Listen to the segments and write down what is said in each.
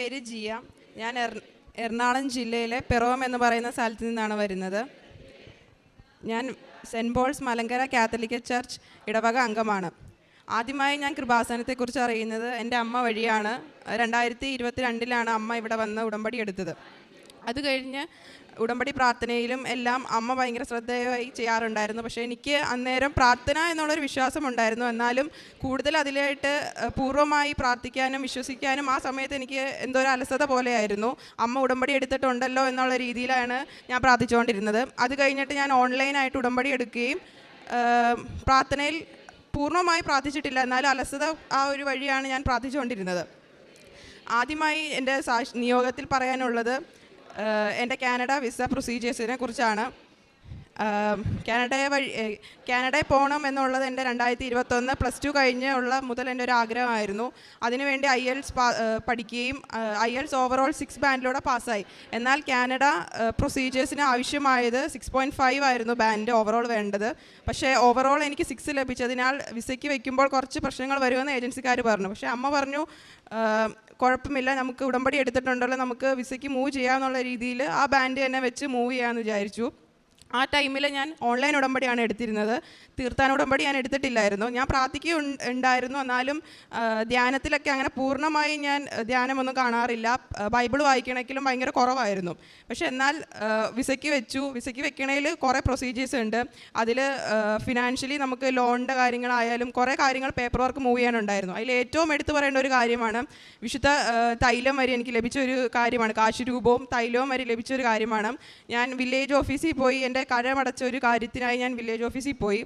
പേര് ജിയ. ഞാൻ എറണാകുളം ജില്ലയിലെ പിറവം എന്ന് പറയുന്ന സ്ഥലത്ത് നിന്നാണ് വരുന്നത്. ഞാൻ Saint Paul's Malankara Catholic church ഇടവക അംഗമാണ്. ആദ്യമായി ഞാൻ കൃപാസനത്തെക്കുറിച്ച് അറിയുന്നത് എൻ്റെ അമ്മ വഴിയാണ്. 2022 അമ്മ ഇവിടെ വന്ന് ഉടമ്പടി എടുത്തത്. അത് കഴിഞ്ഞ് ഉടമ്പടി പ്രാർത്ഥനയിലും എല്ലാം അമ്മ ഭയങ്കര ശ്രദ്ധയായി ചെയ്യാറുണ്ടായിരുന്നു. പക്ഷേ എനിക്ക് അന്നേരം പ്രാർത്ഥന എന്നുള്ളൊരു വിശ്വാസം ഉണ്ടായിരുന്നു. എന്നാലും കൂടുതൽ അതിലായിട്ട് പൂർണ്ണമായി പ്രാർത്ഥിക്കാനും വിശ്വസിക്കാനും ആ സമയത്ത് എനിക്ക് എന്തോ ഒരു അലസത പോലെയായിരുന്നു. അമ്മ ഉടമ്പടി എടുത്തിട്ടുണ്ടല്ലോ എന്നുള്ള രീതിയിലാണ് ഞാൻ പ്രാർത്ഥിച്ചുകൊണ്ടിരുന്നത്. അത് കഴിഞ്ഞിട്ട് ഞാൻ ഓൺലൈനായിട്ട് ഉടമ്പടി എടുക്കുകയും പ്രാർത്ഥനയിൽ പൂർണ്ണമായി പ്രാർത്ഥിച്ചിട്ടില്ല, എന്നാലും അലസത ആ ഒരു വഴിയാണ് ഞാൻ പ്രാർത്ഥിച്ചുകൊണ്ടിരുന്നത്. ആദ്യമായി എൻ്റെ നിയോഗത്തിൽ പറയാനുള്ളത് എൻ്റെ കാനഡ വിസ പ്രൊസീജിയേഴ്സിനെ കുറിച്ചാണ്. കാനഡയിൽ പോകണം എന്നുള്ളത് എൻ്റെ 2021 +2 കഴിഞ്ഞുള്ള മുതൽ എൻ്റെ ഒരു ആഗ്രഹമായിരുന്നു. അതിനുവേണ്ടി IELTS പഠിക്കുകയും IELTS ഓവറോൾ 6 ബാൻഡിലൂടെ പാസ്സായി. എന്നാൽ കാനഡ പ്രൊസീജിയേഴ്സിന് ആവശ്യമായത് 6.5 ആയിരുന്നു ബാൻഡ് ഓവറോൾ വേണ്ടത്. പക്ഷേ ഓവറോൾ എനിക്ക് 6 ലഭിച്ചതിനാൽ വിസയ്ക്ക് വയ്ക്കുമ്പോൾ കുറച്ച് പ്രശ്നങ്ങൾ വരുമെന്ന് ഏജൻസിക്കാർ പറഞ്ഞു. പക്ഷേ അമ്മ പറഞ്ഞു കുഴപ്പമില്ല, നമുക്ക് ഉടമ്പടി എടുത്തിട്ടുണ്ടല്ലോ, നമുക്ക് വിസയ്ക്ക് മൂവ് ചെയ്യാമെന്നുള്ള രീതിയിൽ ആ ബാൻഡ് തന്നെ വെച്ച് മൂവ് ചെയ്യാമെന്ന് വിചാരിച്ചു. ആ ടൈമിൽ ഞാൻ ഓൺലൈൻ ഉടമ്പടിയാണ് എടുത്തിരുന്നത്. തീർത്ഥാന ഉടമ്പടി ഞാൻ എടുത്തിട്ടില്ലായിരുന്നു. ഞാൻ പ്രാർത്ഥിക്കുന്നുണ്ടായിരുന്നു, എന്നാലും ധ്യാനത്തിലൊക്കെ അങ്ങനെ പൂർണ്ണമായി ഞാൻ ധ്യാനമൊന്നും കാണാറില്ല. ബൈബിൾ വായിക്കണമെങ്കിലും ഭയങ്കര കുറവായിരുന്നു. പക്ഷെ എന്നാൽ വിസയ്ക്ക് വെക്കണതിൽ കുറേ പ്രൊസീജിയേഴ്സ് ഉണ്ട്. അതിൽ ഫിനാൻഷ്യലി നമുക്ക് ലോണിൻ്റെ കാര്യങ്ങളായാലും കുറേ കാര്യങ്ങൾ പേപ്പർ വർക്ക് മൂവ് ചെയ്യാനുണ്ടായിരുന്നു. അതിൽ ഏറ്റവും എടുത്തു പറയേണ്ട ഒരു കാര്യമാണ് വിശുദ്ധ തൈലം വരെ എനിക്ക് ലഭിച്ചൊരു കാര്യമാണ്. കാശുരൂപവും തൈലവും വരെ ലഭിച്ചൊരു കാര്യമാണ്. ഞാൻ വില്ലേജ് ഓഫീസിൽ പോയി എൻ്റെ കരമടച്ച ഒരു കാര്യത്തിനായി ഞാൻ വില്ലേജ് ഓഫീസിൽ പോയി.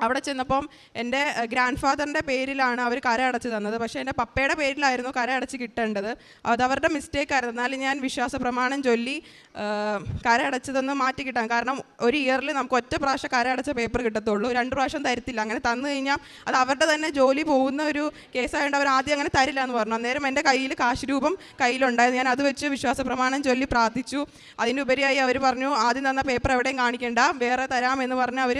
അവിടെ ചെന്നപ്പം എൻ്റെ ഗ്രാൻഡ് ഫാദറിൻ്റെ പേരിലാണ് അവർ കര അടച്ച് തന്നത്. പക്ഷേ എൻ്റെ പപ്പയുടെ പേരിലായിരുന്നു കര അടച്ച് കിട്ടേണ്ടത്. അതവരുടെ മിസ്റ്റേക്കായിരുന്നു. എന്നാലും ഞാൻ വിശ്വാസ പ്രമാണം ചൊല്ലി കര അടച്ചതൊന്ന് മാറ്റി കിട്ടാൻ. കാരണം ഒരു ഇയറിൽ നമുക്ക് ഒറ്റ പ്രാവശ്യം കര അടച്ച പേപ്പർ കിട്ടത്തുള്ളൂ, 2 പ്രാവശ്യം തരത്തില്ല. അങ്ങനെ തന്നു കഴിഞ്ഞാൽ അത് അവരുടെ തന്നെ ജോലി പോകുന്ന ഒരു കേസായതുകൊണ്ട് അവർ ആദ്യം അങ്ങനെ തരില്ല എന്ന് പറഞ്ഞു. അന്നേരം എൻ്റെ കയ്യിൽ കാശ് രൂപം കയ്യിലുണ്ടായിരുന്നു. ഞാൻ അത് വെച്ച് വിശ്വാസ പ്രമാണം ചൊല്ലി പ്രാർത്ഥിച്ചു. അതിനുപരിയായി അവർ പറഞ്ഞു ആദ്യം തന്ന പേപ്പർ എവിടെയും കാണിക്കേണ്ട, വേറെ തരാമെന്ന് പറഞ്ഞ് അവർ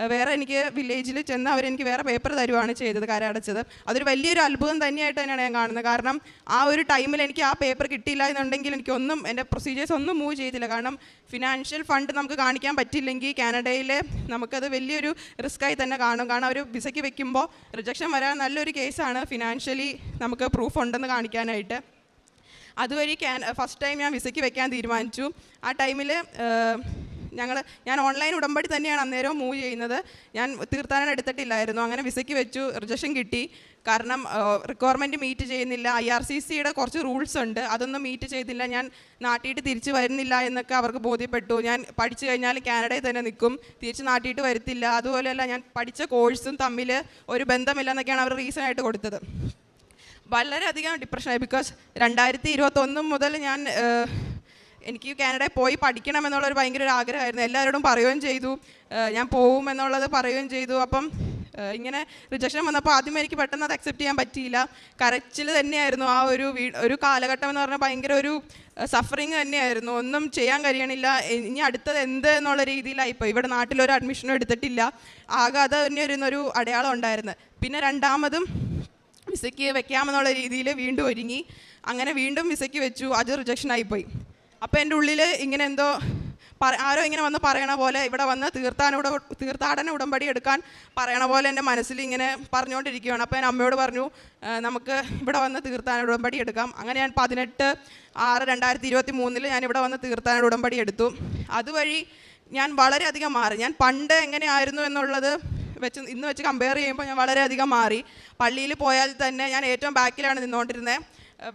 വേറെ എനിക്ക് വില്ലേജിൽ ചെന്ന് അവരെനിക്ക് വേറെ പേപ്പർ തരുവാണ് ചെയ്തത്, കര അടച്ചത്. അതൊരു വലിയൊരു അത്ഭുതം തന്നെയായിട്ട് തന്നെയാണ് ഞാൻ കാണുന്നത്. കാരണം ആ ഒരു ടൈമിൽ എനിക്ക് ആ പേപ്പർ കിട്ടിയില്ല എന്നുണ്ടെങ്കിൽ എനിക്കൊന്നും എൻ്റെ പ്രൊസീജിയേഴ്സ് ഒന്നും മൂവ് ചെയ്തില്ല. കാരണം ഫിനാൻഷ്യൽ ഫണ്ട് നമുക്ക് കാണിക്കാൻ പറ്റില്ലെങ്കിൽ കാനഡയിൽ നമുക്കത് വലിയൊരു റിസ്ക്കായി തന്നെ കാണും. കാരണം ഒരു വിസയ്ക്ക് വെക്കുമ്പോൾ റിജക്ഷൻ വരാൻ നല്ലൊരു കേസാണ് ഫിനാൻഷ്യലി നമുക്ക് പ്രൂഫ് ഉണ്ടെന്ന് കാണിക്കാനായിട്ട്. അതുവഴി ഫസ്റ്റ് ടൈം ഞാൻ വിസയ്ക്ക് വെക്കാൻ തീരുമാനിച്ചു. ആ ടൈമിൽ ഞാൻ ഓൺലൈൻ ഉടമ്പടി തന്നെയാണ് അന്നേരം മൂവ് ചെയ്യുന്നത്. ഞാൻ തീർത്ഥാടനം എടുത്തിട്ടില്ലായിരുന്നു. അങ്ങനെ വിസയ്ക്ക് വെച്ചു, റിജക്ഷൻ കിട്ടി. കാരണം റിക്വയർമെൻറ്റ് മീറ്റ് ചെയ്യുന്നില്ല. IRCCയുടെ കുറച്ച് റൂൾസ് ഉണ്ട്, അതൊന്നും മീറ്റ് ചെയ്തില്ല. ഞാൻ നാട്ടിയിട്ട് തിരിച്ച് വരുന്നില്ല എന്നൊക്കെ അവർക്ക് ബോധ്യപ്പെട്ടു. ഞാൻ പഠിച്ചു കഴിഞ്ഞാൽ കാനഡയിൽ തന്നെ നിൽക്കും, തിരിച്ച് നാട്ടിയിട്ട് വരത്തില്ല. അതുപോലെയല്ല ഞാൻ പഠിച്ച കോഴ്സും തമ്മിൽ ഒരു ബന്ധമില്ല എന്നൊക്കെയാണ് അവർ റീസണായിട്ട് കൊടുത്തത്. വളരെയധികം ഡിപ്രഷനായി. ബിക്കോസ് 2021 മുതൽ എനിക്ക് കാനഡയിൽ പോയി പഠിക്കണമെന്നുള്ളൊരു ഭയങ്കര ഒരു ആഗ്രഹമായിരുന്നു. എല്ലാവരോടും പറയുകയും ചെയ്തു, ഞാൻ പോവും എന്നുള്ളത് പറയുകയും ചെയ്തു. അപ്പം ഇങ്ങനെ റിജക്ഷൻ വന്നപ്പോൾ ആദ്യം എനിക്ക് പെട്ടെന്ന് അത് അക്സെപ്റ്റ് ചെയ്യാൻ പറ്റിയില്ല. കരച്ചിൽ തന്നെയായിരുന്നു. ആ ഒരു കാലഘട്ടം എന്ന് പറഞ്ഞാൽ ഭയങ്കര ഒരു സഫറിങ് തന്നെയായിരുന്നു. ഒന്നും ചെയ്യാൻ കഴിയണില്ല. ഇനി അടുത്തത് എന്ത് എന്നുള്ള രീതിയിലായിപ്പോൾ. ഇവിടെ നാട്ടിലൊരു അഡ്മിഷനും എടുത്തിട്ടില്ല. ആകെ അത് തന്നെ ഒരു അടയാളം ഉണ്ടായിരുന്നു. പിന്നെ രണ്ടാമതും വിസയ്ക്ക് വെക്കാമെന്നുള്ള രീതിയിൽ വീണ്ടും ഒരുങ്ങി. അങ്ങനെ വീണ്ടും വിസയ്ക്ക് വെച്ചു. അത് റിജക്ഷനായിപ്പോയി. അപ്പോൾ എൻ്റെ ഉള്ളിൽ ഇങ്ങനെ എന്തോ ആരോ ഇങ്ങനെ വന്ന് പറയണ പോലെ, ഇവിടെ വന്ന് തീർത്ഥാടന ഉടമ്പടി എടുക്കാൻ പറയണ പോലെ എൻ്റെ മനസ്സിൽ ഇങ്ങനെ പറഞ്ഞുകൊണ്ടിരിക്കുകയാണ്. അപ്പോൾ ഞാൻ അമ്മയോട് പറഞ്ഞു നമുക്ക് ഇവിടെ വന്ന് തീർത്ഥാടന ഉടമ്പടി എടുക്കാം. അങ്ങനെ ഞാൻ 18/6/2023 ഞാൻ ഇവിടെ വന്ന് തീർത്ഥാടന ഉടമ്പടി എടുത്തു. അതുവഴി ഞാൻ വളരെയധികം മാറി. ഞാൻ പണ്ട് എങ്ങനെയായിരുന്നു എന്നുള്ളത് ഇന്ന് വെച്ച് കമ്പയർ ചെയ്യുമ്പോൾ ഞാൻ വളരെയധികം മാറി. പള്ളിയിൽ പോയാൽ തന്നെ ഞാൻ ഏറ്റവും ബാക്കിലാണ് നിന്നുകൊണ്ടിരുന്നത്.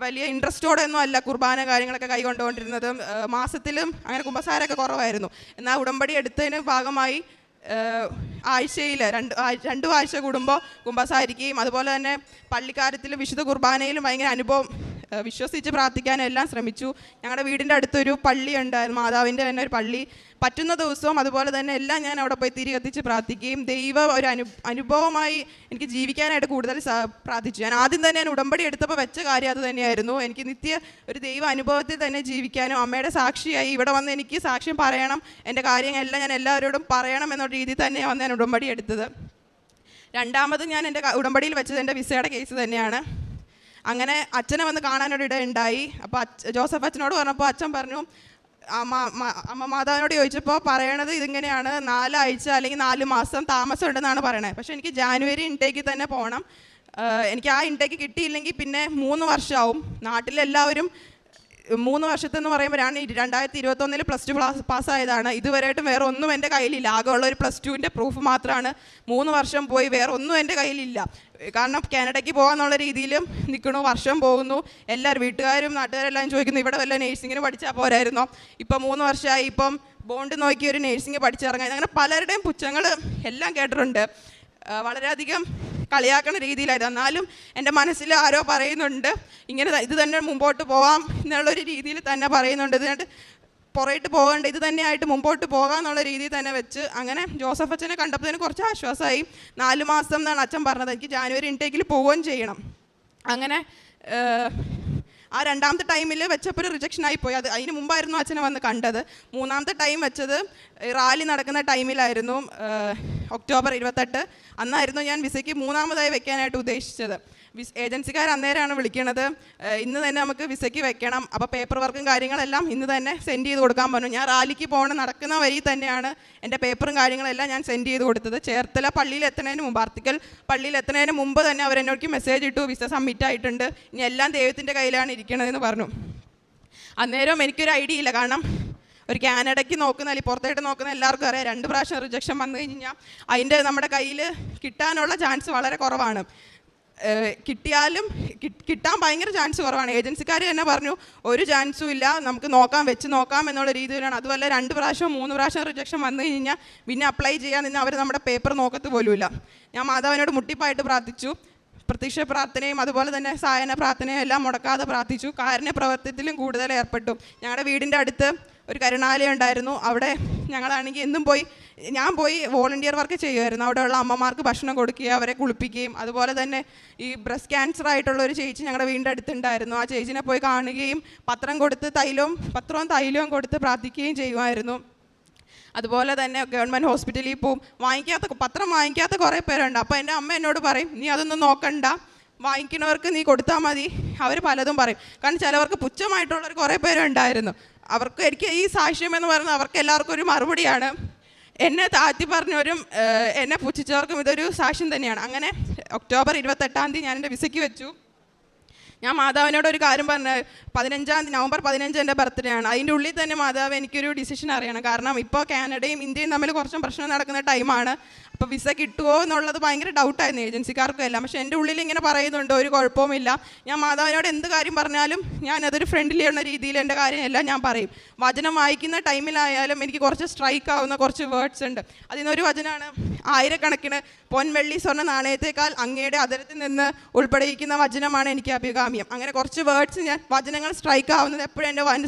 വലിയ ഇൻട്രസ്റ്റോടെ ഒന്നും അല്ല കുർബാന കാര്യങ്ങളൊക്കെ കൈകൊണ്ടുകൊണ്ടിരുന്നത്. മാസത്തിലും അങ്ങനെ കുമ്പസാരമൊക്കെ കുറവായിരുന്നു. എന്നാൽ ഉടമ്പടി എടുത്തതിന് ഭാഗമായി ആഴ്ചയിൽ 2 ആഴ്ച കൂടുമ്പോൾ കുമ്പസാരിക്കുകയും അതുപോലെ തന്നെ പള്ളിക്കാര്യത്തിലും വിശുദ്ധ കുർബാനയിലും ഭയങ്കര അനുഭവം, വിശ്വസിച്ച് പ്രാർത്ഥിക്കാനും എല്ലാം ശ്രമിച്ചു. ഞങ്ങളുടെ വീടിൻ്റെ അടുത്തൊരു പള്ളി ഉണ്ടായിരുന്നു, മാതാവിൻ്റെ തന്നെ ഒരു പള്ളി. പറ്റുന്ന ദിവസവും അതുപോലെ തന്നെ എല്ലാം ഞാൻ അവിടെ പോയി തിരി കത്തിച്ച് പ്രാർത്ഥിക്കുകയും ഒരു അനുഭവമായി എനിക്ക് ജീവിക്കാനായിട്ട് കൂടുതൽ പ്രാർത്ഥിച്ചു. ഞാൻ ആദ്യം തന്നെ ഞാൻ ഉടമ്പടി എടുത്തപ്പോൾ വെച്ച കാര്യം അത് തന്നെയായിരുന്നു. എനിക്ക് നിത്യ ഒരു ദൈവ അനുഭവത്തിൽ തന്നെ ജീവിക്കാനും അമ്മയുടെ സാക്ഷിയായി ഇവിടെ വന്ന് എനിക്ക് സാക്ഷ്യം പറയണം, എൻ്റെ കാര്യങ്ങളെല്ലാം ഞാൻ എല്ലാവരോടും പറയണം എന്നുള്ള രീതിയിൽ തന്നെയാണ് വന്ന് ഞാൻ ഉടമ്പടി എടുത്തത്. രണ്ടാമത് ഞാൻ എൻ്റെ ഉടമ്പടിയിൽ വെച്ചത് എൻ്റെ വിസയുടെ കേസ് തന്നെയാണ്. അങ്ങനെ അച്ഛനെ വന്ന് കാണാനൊരിടയുണ്ടായി. അപ്പോൾ ജോസഫ് അച്ഛനോട് പറഞ്ഞപ്പോൾ അച്ഛൻ പറഞ്ഞു, അമ്മ മാതാവിനോട് ചോദിച്ചപ്പോൾ പറയണത് ഇതിങ്ങനെയാണ്, 4 ആഴ്ച അല്ലെങ്കിൽ 4 മാസം താമസം ഉണ്ടെന്നാണ് പറയണത്. പക്ഷേ എനിക്ക് ജാനുവരി ഇൻടേക്കിൽ തന്നെ പോകണം. എനിക്ക് ആ ഇൻടേക്ക് കിട്ടിയില്ലെങ്കിൽ പിന്നെ 3 വർഷമാവും. നാട്ടിലെല്ലാവരും 3 വർഷത്തെന്ന് പറയുമ്പോൾ ഞാൻ 2021 +2 പാസ്സായതാണ്. ഇതുവരെയായിട്ടും വേറെ ഒന്നും എൻ്റെ കയ്യിലില്ല. ആകെ ഉള്ള ഒരു +2ൻ്റെ പ്രൂഫ് മാത്രമാണ്. 3 വർഷം പോയി, വേറെ ഒന്നും എൻ്റെ കയ്യിലില്ല. കാരണം കാനഡയ്ക്ക് പോകാമെന്നുള്ള രീതിയിലും നിൽക്കണു. വർഷം പോകുന്നു. എല്ലാവരും വീട്ടുകാരും നാട്ടുകാരെല്ലാം ചോദിക്കുന്നു, ഇവിടെ വല്ല നേഴ്സിങ്ങിന് പഠിച്ചാൽ പോരായിരുന്നോ? ഇപ്പം 3 വർഷമായി, ഇപ്പം ബോണ്ട് നോക്കി ഒരു നേഴ്സിംഗ് പഠിച്ചിറങ്ങാൻ. അങ്ങനെ പലരുടെയും പുച്ഛങ്ങൾ എല്ലാം കേട്ടിട്ടുണ്ട്. വളരെയധികം കളിയാക്കുന്ന രീതിയിലായിരുന്നു. എന്നാലും എൻ്റെ മനസ്സിൽ ആരോ പറയുന്നുണ്ട്, ഇങ്ങനെ ഇത് തന്നെ മുമ്പോട്ട് പോകാം എന്നുള്ളൊരു രീതിയിൽ തന്നെ പറയുന്നുണ്ട്. ഇതിനായിട്ട് പുറയിട്ട് പോകേണ്ട, ഇത് തന്നെയായിട്ട് മുമ്പോട്ട് പോകാമെന്നുള്ള രീതിയിൽ തന്നെ വെച്ച് അങ്ങനെ ജോസഫ് അച്ഛനെ കണ്ടപ്പോൾ തന്നെ കുറച്ച് ആശ്വാസമായി. 4 മാസം എന്നാണ് അച്ഛൻ പറഞ്ഞത്. എനിക്ക് ജാനുവരി ഇൻടേക്കിൽ പോവുകയും ചെയ്യണം. അങ്ങനെ ആ 2ാമത്തെ ടൈമിൽ വെച്ചപ്പോൾ ഒരു റിജക്ഷൻ ആയിപ്പോയി. അതിന് മുമ്പായിരുന്നു അച്ഛനെ വന്ന് കണ്ടത്. 3ാമത്തെ ടൈം വെച്ചത് റാലി നടക്കുന്ന ടൈമിലായിരുന്നു, ഒക്ടോബർ 28. അന്നായിരുന്നു ഞാൻ വിസയ്ക്ക് 3ാമതായി വെക്കാനായിട്ട് ഉദ്ദേശിച്ചത്. ഏജൻസിക്കാർ അന്നേരമാണ് വിളിക്കണത്, ഇന്ന് തന്നെ നമുക്ക് വിസയ്ക്ക് വെക്കണം, അപ്പോൾ പേപ്പർ വർക്കും കാര്യങ്ങളെല്ലാം ഇന്ന് തന്നെ സെൻഡ് ചെയ്ത് കൊടുക്കാൻ പറഞ്ഞു. ഞാൻ റാലിക്ക് പോകണം നടക്കുന്ന വഴി തന്നെയാണ് എൻ്റെ പേപ്പറും കാര്യങ്ങളെല്ലാം ഞാൻ സെൻഡ് ചെയ്ത് കൊടുത്തത്. ചേർത്തല പള്ളിയിൽ എത്തുന്നതിന് മുമ്പ്, ആർത്തിക്കൽ പള്ളിയിൽ എത്തുന്നതിന് മുമ്പ് തന്നെ അവരെന്നോട് മെസ്സേജ് ഇട്ടു, വിസ സബ്മിറ്റ് ആയിട്ടുണ്ട്, ഇനി എല്ലാം ദൈവത്തിൻ്റെ കയ്യിലാണ് ഇരിക്കണതെന്ന് പറഞ്ഞു. അന്നേരം എനിക്കൊരു ഐഡിയ ഇല്ല. കാരണം ഒരു കാനഡയ്ക്ക് നോക്കുന്ന അല്ലെങ്കിൽ പുറത്തായിട്ട് നോക്കുന്ന എല്ലാവർക്കും അറിയാം, 2 പ്രാവശ്യം റിജക്ഷൻ വന്നു കഴിഞ്ഞാൽ അതിൻ്റെ നമ്മുടെ കയ്യിൽ കിട്ടാനുള്ള ചാൻസ് വളരെ കുറവാണ്. കിട്ടിയാലും കിട്ടാൻ ഭയങ്കര ചാൻസ് കുറവാണ്. ഏജൻസിക്കാർ തന്നെ പറഞ്ഞു, ഒരു ചാൻസും ഇല്ല, നമുക്ക് വെച്ച് നോക്കാം എന്നുള്ള രീതിയിലാണ്. അതുപോലെ 2 പ്രാവശ്യം 3 പ്രാവശ്യം റിജക്ഷൻ വന്നു കഴിഞ്ഞാൽ പിന്നെ അപ്ലൈ ചെയ്യാൻ നിന്ന് അവർ നമ്മുടെ പേപ്പർ നോക്കത്ത് പോലുമില്ല. ഞാൻ മാതാവിനോട് മുട്ടിപ്പായിട്ട് പ്രാർത്ഥിച്ചു. പ്രത്യക്ഷ പ്രാർത്ഥനയും അതുപോലെ തന്നെ സായന പ്രാർത്ഥനയും എല്ലാം മുടക്കാതെ പ്രാർത്ഥിച്ചു. കാരുണ്യ പ്രവർത്തനത്തിലും കൂടുതൽ ഏർപ്പെട്ടു. ഞങ്ങളുടെ വീടിൻ്റെ അടുത്ത് ഒരു കരുണാലയം ഉണ്ടായിരുന്നു. അവിടെ ഞങ്ങളാണെങ്കിൽ എന്നും ഞാൻ പോയി വോളണ്ടിയർ വർക്ക് ചെയ്യുമായിരുന്നു. അവിടെയുള്ള അമ്മമാർക്ക് ഭക്ഷണം കൊടുക്കുകയും അവരെ കുളിപ്പിക്കുകയും, അതുപോലെ തന്നെ ഈ ബ്രസ്റ്റ് ക്യാൻസർ ആയിട്ടുള്ള ഒരു ചേച്ചി ഞങ്ങളുടെ വീടിൻ്റെ അടുത്തുണ്ടായിരുന്നു. ആ ചേച്ചിനെ പോയി കാണുകയും പത്രവും തൈലവും കൊടുത്ത് പ്രാർത്ഥിക്കുകയും ചെയ്യുമായിരുന്നു. അതുപോലെ തന്നെ ഗവൺമെൻറ് ഹോസ്പിറ്റലിൽ പോവും. പത്രം വാങ്ങിക്കാത്ത കുറേ പേരുണ്ട്. അപ്പോൾ എൻ്റെ അമ്മ എന്നോട് പറയും, നീ അതൊന്നും നോക്കണ്ട, വാങ്ങിക്കുന്നവർക്ക് നീ കൊടുത്താൽ മതി. അവർ പലതും പറയും. കാരണം ചിലവർക്ക് പുച്ഛമായിട്ടുള്ളവർ കുറേ പേരുണ്ടായിരുന്നു. എനിക്ക് ഈ സാക്ഷ്യം എന്ന് പറയുന്നത് അവർക്ക് എല്ലാവർക്കും ഒരു മറുപടിയാണ്. എന്നെ താഴ്ത്തി പറഞ്ഞവരും എന്നെ പുച്ഛിച്ചവർക്കും ഇതൊരു സാക്ഷ്യം തന്നെയാണ്. അങ്ങനെ ഒക്ടോബർ 28 ഞാൻ എൻ്റെ വിസയ്ക്ക് വെച്ചു. ഞാൻ മാതാവിനോട് ഒരു കാര്യം പറഞ്ഞ, നവംബർ 15 എൻ്റെ ബർത്ത്ഡേ ആണ്. അതിൻ്റെ ഉള്ളിൽ തന്നെ മാതാവ് എനിക്കൊരു ഡിസിഷൻ അറിയണം. കാരണം ഇപ്പോൾ കാനഡയും ഇന്ത്യയും തമ്മിൽ കുറച്ചും പ്രശ്നം നടക്കുന്ന ടൈമാണ്. അപ്പോൾ വിസ കിട്ടുമോ എന്നുള്ളത് ഭയങ്കര ഡൗട്ടായിരുന്നു ഏജൻസിക്കാർക്കും എല്ലാം. പക്ഷേ എൻ്റെ ഉള്ളിൽ ഇങ്ങനെ പറയുന്നുണ്ട്, ഒരു കുഴപ്പവുമില്ല. ഞാൻ മാതാവിനോട് എന്ത് കാര്യം പറഞ്ഞാലും ഞാനതൊരു ഫ്രണ്ട്ലി ഉള്ള രീതിയിൽ എൻ്റെ കാര്യമെല്ലാം ഞാൻ പറയും. വചനം വായിക്കുന്ന ടൈമിലായാലും എനിക്ക് കുറച്ച് സ്ട്രൈക്ക് ആവുന്ന കുറച്ച് വേർഡ്സ് ഉണ്ട്. അതിനൊരു വചനമാണ്, 1000കണക്കിന് പൊൻവെള്ളി സ്വർണ്ണ നാണയത്തേക്കാൾ അങ്ങയുടെ അതരത്തിൽ നിന്ന് ഉൾപ്പെടെയിരിക്കുന്ന വചനമാണ് എനിക്ക് അഭികാമ്യം. അങ്ങനെ കുറച്ച് വേർഡ്സ് വചനങ്ങൾ സ്ട്രൈക്ക് ആവുന്നത് എപ്പോഴും എൻ്റെ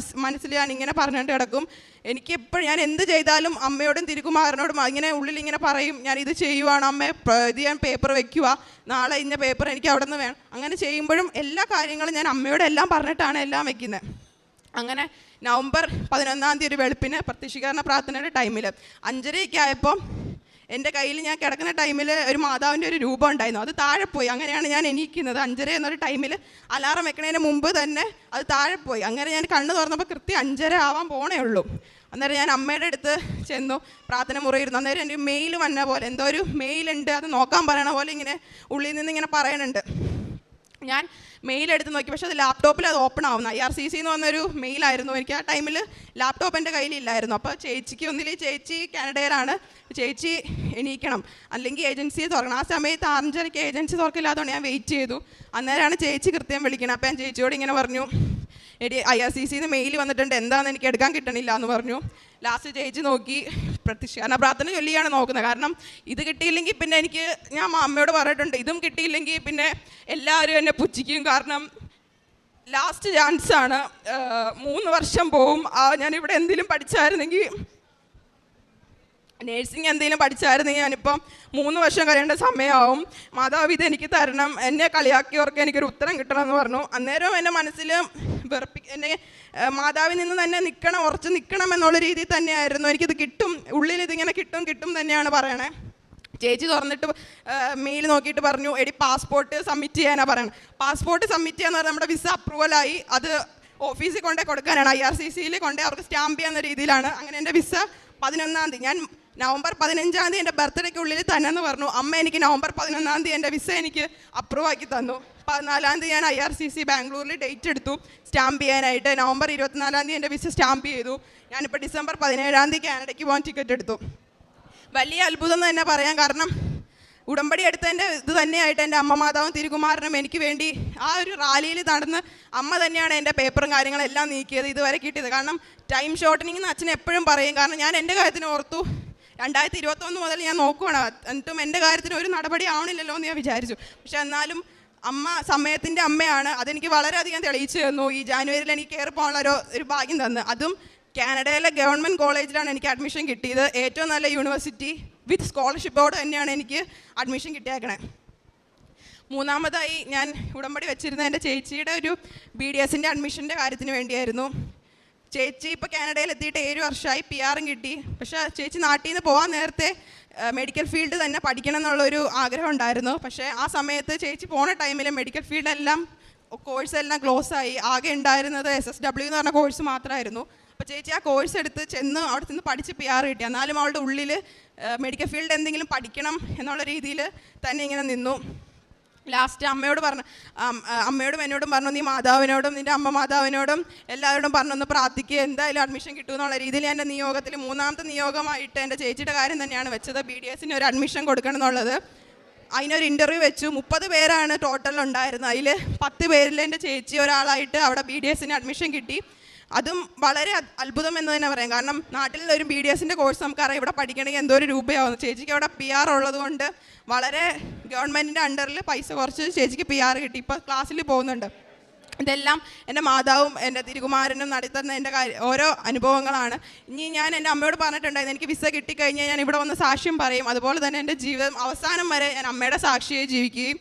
മനസ്സിൽ ഞാൻ ഇങ്ങനെ പറഞ്ഞുകൊണ്ട് കിടക്കും. എനിക്കെപ്പോഴും ഞാൻ എന്ത് ചെയ്താലും അമ്മയോടും തിരുക്കുമാരനോടും ഇങ്ങനെ ഉള്ളിൽ ഇങ്ങനെ പറയും, ഞാൻ ഇത് ചെയ്യുവാണ് അമ്മ, ഇത് ഞാൻ പേപ്പർ വെക്കുക, നാളെ ഇന്ന പേപ്പർ എനിക്ക് അവിടെ നിന്ന് വേണം. അങ്ങനെ ചെയ്യുമ്പോഴും എല്ലാ കാര്യങ്ങളും ഞാൻ അമ്മയോട് എല്ലാം പറഞ്ഞിട്ടാണ് എല്ലാം വെക്കുന്നത്. അങ്ങനെ നവംബർ 11 ഒരു വെളുപ്പിന് പ്രത്യക്ഷീകരണ പ്രാർത്ഥനയുടെ ടൈമിൽ 5:30 ആയപ്പോൾ എൻ്റെ കയ്യിൽ ഞാൻ കിടക്കുന്ന ടൈമിൽ ഒരു മാതാവിൻ്റെ ഒരു രൂപം ഉണ്ടായിരുന്നു. അത് താഴെ പോയി. അങ്ങനെയാണ് ഞാൻ എണീക്കുന്നത്. 5:30 എന്നൊരു ടൈമിൽ അലാറം വെക്കണതിന് മുമ്പ് തന്നെ അത് താഴെ പോയി. അങ്ങനെ ഞാൻ കണ്ണ് തുറന്നപ്പോൾ കൃത്യം 5:30 ആവാൻ പോണേ ഉള്ളൂ. അന്നേരം ഞാൻ അമ്മയുടെ അടുത്ത് ചെന്നു, പ്രാർത്ഥന മുറിയിരുന്നു. അന്നേരം എൻ്റെ മെയിൽ വന്ന പോലെ, എന്തോ ഒരു മെയിലുണ്ട്, അത് നോക്കാൻ പറയണ പോലെ ഇങ്ങനെ ഉള്ളിൽ നിന്ന് ഇങ്ങനെ പറയണുണ്ട്. ഞാൻ മെയിലെടുത്ത് നോക്കി, പക്ഷേ അത് ലാപ്ടോപ്പിൽ അത് ഓപ്പൺ ആവുന്ന IRCC എന്ന് പറഞ്ഞൊരു മെയിലായിരുന്നു. എനിക്ക് ആ ടൈമിൽ ലാപ്ടോപ്പ് എൻ്റെ കയ്യിലില്ലായിരുന്നു. അപ്പോൾ ചേച്ചി കാനഡയിലാണ്, ചേച്ചി എണീക്കണം അല്ലെങ്കിൽ ഏജൻസിയെ തുറക്കണം. ആ സമയത്ത് 5:30 ഏജൻസി തുറക്കില്ലാത്തതുകൊണ്ട് ഞാൻ വെയിറ്റ് ചെയ്തു. അന്നേരമാണ് ചേച്ചി കൃത്യം വിളിക്കണം. അപ്പോൾ ഞാൻ ചേച്ചിയോട് ഇങ്ങനെ പറഞ്ഞു, എടി IRCCന്ന് മെയിൽ വന്നിട്ടുണ്ട്, എന്താണെന്ന് എനിക്ക് എടുക്കാൻ കിട്ടണില്ല എന്ന് പറഞ്ഞു. ലാസ്റ്റ് ചേച്ചി നോക്കി, പ്രത്യക്ഷീകരണ പ്രാർത്ഥന ചൊല്ലിയാണ് നോക്കുന്നത്. കാരണം ഇത് കിട്ടിയില്ലെങ്കിൽ പിന്നെ ഞാൻ അമ്മയോട് പറഞ്ഞിട്ടുണ്ട്, ഇതും കിട്ടിയില്ലെങ്കിൽ പിന്നെ എല്ലാവരും എന്നെ പുച്ഛിക്കും. കാരണം ലാസ്റ്റ് ചാൻസാണ്, 3 വർഷം പോവും. ഞാനിവിടെ എന്തെങ്കിലും പഠിച്ചായിരുന്നെങ്കിൽ, നേഴ്സിംഗ് എന്തെങ്കിലും പഠിച്ചായിരുന്നെങ്കിൽ ഞാനിപ്പം 3 വർഷം കഴിയേണ്ട സമയമാവും. മാതാവ് ഇത് എനിക്ക് തരണം, എന്നെ കളിയാക്കിയവർക്ക് എനിക്കൊരു ഉത്തരം കിട്ടണമെന്ന് പറഞ്ഞു. അന്നേരം എൻ്റെ മനസ്സിൽ എന്നെ മാതാവിൽ നിന്ന് തന്നെ ഉറച്ച് നിൽക്കണം എന്നുള്ള രീതിയിൽ തന്നെയായിരുന്നു. എനിക്കിത് കിട്ടും, ഉള്ളിൽ ഇതിങ്ങനെ കിട്ടും തന്നെയാണ് പറയണേ. ചേച്ചി തുറന്നിട്ട് മെയിൽ നോക്കിയിട്ട് പറഞ്ഞു, എടി പാസ്പോർട്ട് സബ്മിറ്റ് ചെയ്യാനാണ് പറയണം. പാസ്പോർട്ട് സബ്മിറ്റ് ചെയ്യാന്ന് പറഞ്ഞാൽ നമ്മുടെ വിസ അപ്രൂവലായി, അത് ഓഫീസിൽ കൊണ്ടേ കൊടുക്കാനാണ്, IRCCയിൽ കൊണ്ടേ അവർക്ക് സ്റ്റാമ്പ് ചെയ്യുന്ന രീതിയിലാണ്. അങ്ങനെ എൻ്റെ വിസ 11-ാം തീയതി, ഞാൻ നവംബർ 15-ാം തീയതി എൻ്റെ ബർത്ത്ഡേക്കുള്ളിൽ തന്നെ എന്ന് പറഞ്ഞു. അമ്മ എനിക്ക് നവംബർ 11-ാം തീയതി എൻ്റെ വിസ എനിക്ക് അപ്രൂവ് ആക്കി തന്നു. 14-ാം തീയതി ഞാൻ IRCC ബാംഗ്ലൂരിൽ ഡേറ്റ് എടുത്തു സ്റ്റാമ്പ് ചെയ്യാനായിട്ട്. നവംബർ 24-ാം തീയതി എൻ്റെ വിസ സ്റ്റാമ്പ് ചെയ്തു. ഞാനിപ്പോൾ ഡിസംബർ 17-ാം തീയതി കാനഡയ്ക്ക് പോകാൻ ടിക്കറ്റ് എടുത്തു. വലിയ അത്ഭുതം എന്ന് തന്നെ പറയാം. കാരണം ഉടമ്പടി എടുത്തതിൻ്റെ ഇത് തന്നെയായിട്ട് എൻ്റെ അമ്മ മാതാവും തിരുകുമാരനും എനിക്ക് വേണ്ടി ആ ഒരു റാലിയിൽ നടന്ന് അമ്മ തന്നെയാണ് എൻ്റെ പേപ്പറും കാര്യങ്ങളെല്ലാം നീക്കിയത്, ഇതുവരെ കിട്ടിയത്. കാരണം ടൈം ഷോർട്ടനിങ് എന്ന് അച്ഛൻ എപ്പോഴും പറയും. കാരണം ഞാൻ എൻ്റെ കാര്യത്തിന് ഓർത്തു 2021 മുതൽ ഞാൻ നോക്കുവാണ്, എന്നിട്ടും എൻ്റെ കാര്യത്തിന് ഒരു നടപടി ആവണില്ലല്ലോ എന്ന് ഞാൻ വിചാരിച്ചു. പക്ഷെ എന്നാലും അമ്മ സമയത്തിൻ്റെ അമ്മയാണ്, അതെനിക്ക് വളരെയധികം തെളിയിച്ചു തന്നു. ഈ ജാനുവരിയിൽ എനിക്ക് കയറി പോകാനുള്ള ഒരു ഭാഗ്യം തന്നു. അതും കാനഡയിലെ ഗവൺമെൻറ് കോളേജിലാണ് എനിക്ക് അഡ്മിഷൻ കിട്ടിയത്. ഏറ്റവും നല്ല യൂണിവേഴ്സിറ്റി വിത്ത് സ്കോളർഷിപ്പോട് തന്നെയാണ് എനിക്ക് അഡ്മിഷൻ കിട്ടിയേക്കണേ. മൂന്നാമതായി ഞാൻ ഉടമ്പടി വെച്ചിരുന്ന എൻ്റെ ചേച്ചിയുടെ ഒരു BDSൻ്റെ അഡ്മിഷൻ്റെ കാര്യത്തിന് വേണ്ടിയായിരുന്നു. ചേച്ചി ഇപ്പോൾ കാനഡയിൽ എത്തിയിട്ട് 7 വർഷമായി, PR കിട്ടി. പക്ഷേ ചേച്ചി നാട്ടിൽ നിന്ന് പോകാൻ നേരത്തെ മെഡിക്കൽ ഫീൽഡ് തന്നെ പഠിക്കണം എന്നുള്ളൊരു ആഗ്രഹം ഉണ്ടായിരുന്നു. പക്ഷേ ആ സമയത്ത് ചേച്ചി പോണ ടൈമിൽ മെഡിക്കൽ ഫീൽഡെല്ലാം കോഴ്സെല്ലാം ക്ലോസ് ആയി. ആകെ ഉണ്ടായിരുന്നത് SSW എന്ന് പറഞ്ഞ കോഴ്സ് മാത്രമായിരുന്നു. അപ്പോൾ ചേച്ചി ആ കോഴ്സ് എടുത്ത് ചെന്ന് അവിടെ നിന്ന് പഠിച്ച് PR കിട്ടി. എന്നാലും അവളുടെ ഉള്ളിൽ മെഡിക്കൽ ഫീൽഡ് എന്തെങ്കിലും പഠിക്കണം എന്നുള്ള രീതിയിൽ തന്നെ ഇങ്ങനെ നിന്നു. ലാസ്റ്റ് അമ്മയോട് പറഞ്ഞു, അമ്മയോടും എന്നോടും പറഞ്ഞു, നീ മാതാവിനോടും നിൻ്റെ അമ്മ മാതാവിനോടും എല്ലാവരോടും പറഞ്ഞൊന്ന് പ്രാർത്ഥിക്കുക, എന്തായാലും അഡ്മിഷൻ കിട്ടുമെന്നുള്ള രീതിയിൽ എൻ്റെ നിയോഗത്തിൽ 3-ാമത്തെ നിയോഗമായിട്ട് എൻ്റെ ചേച്ചിയുടെ കാര്യം തന്നെയാണ് വെച്ചത്. BDSന് ഒരു അഡ്മിഷൻ കൊടുക്കണം എന്നുള്ളത്. അതിനൊരു ഇൻ്റർവ്യൂ വെച്ചു. 30 പേരാണ് ടോട്ടൽ ഉണ്ടായിരുന്നത്. അതിൽ 10 പേരിൽ എൻ്റെ ചേച്ചി ഒരാളായിട്ട് അവിടെ BDSന് അഡ്മിഷൻ കിട്ടി. അതും വളരെ അത്ഭുതം എന്ന് തന്നെ പറയാം. കാരണം നാട്ടിൽ ഒരു BDSൻ്റെ കോഴ്സ് നമുക്കറിയാം, ഇവിടെ പഠിക്കണമെങ്കിൽ എന്തോ ഒരു രൂപയാവുന്നു. ചേച്ചിക്ക് അവിടെ PR ഉള്ളത് കൊണ്ട് വളരെ ഗവൺമെൻറ്റിൻ്റെ അണ്ടറിൽ പൈസ കുറച്ച് ചേച്ചിക്ക് PR കിട്ടി. ഇപ്പോൾ ക്ലാസ്സിൽ പോകുന്നുണ്ട്. ഇതെല്ലാം എൻ്റെ മാതാവും എൻ്റെ തിരുകുമാരനും നടത്തുന്ന എൻ്റെ ഓരോ അനുഭവങ്ങളാണ്. ഇനി ഞാൻ എൻ്റെ അമ്മയോട് പറഞ്ഞിട്ടുണ്ടായിരുന്നു, എനിക്ക് വിസ കിട്ടിക്കഴിഞ്ഞാൽ ഞാൻ ഇവിടെ വന്ന് സാക്ഷ്യം പറയും. അതുപോലെ തന്നെ എൻ്റെ ജീവിതം അവസാനം വരെ ഞാൻ അമ്മയുടെ സാക്ഷിയായി ജീവിക്കുകയും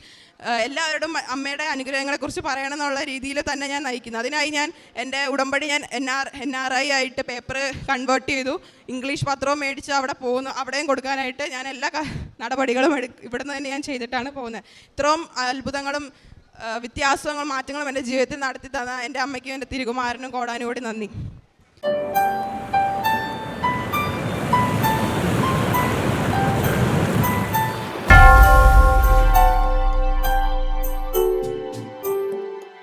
എല്ലാവരോടും അമ്മയുടെ അനുഗ്രഹങ്ങളെക്കുറിച്ച് പറയണം എന്നുള്ള രീതിയിൽ തന്നെ ഞാൻ നയിക്കുന്നു. അതിനായി ഞാൻ എൻ്റെ ഉടമ്പടി ഞാൻ NRI ആയിട്ട് പേപ്പർ കൺവേർട്ട് ചെയ്തു. ഇംഗ്ലീഷ് പത്രവും മേടിച്ച് അവിടെ പോകുന്നു. അവിടെയും കൊടുക്കാനായിട്ട് ഞാൻ എല്ലാ നടപടികളും ഇവിടുന്ന് തന്നെ ഞാൻ ചെയ്തിട്ടാണ് പോകുന്നത്. ഇത്രയും അത്ഭുതങ്ങളും വ്യത്യാസങ്ങളും മാറ്റങ്ങളും എൻ്റെ ജീവിതത്തിൽ നടത്തി തന്ന എൻ്റെ അമ്മയ്ക്കും എൻ്റെ തിരുകുമാരനും കോടാനുകൂടി നന്ദി.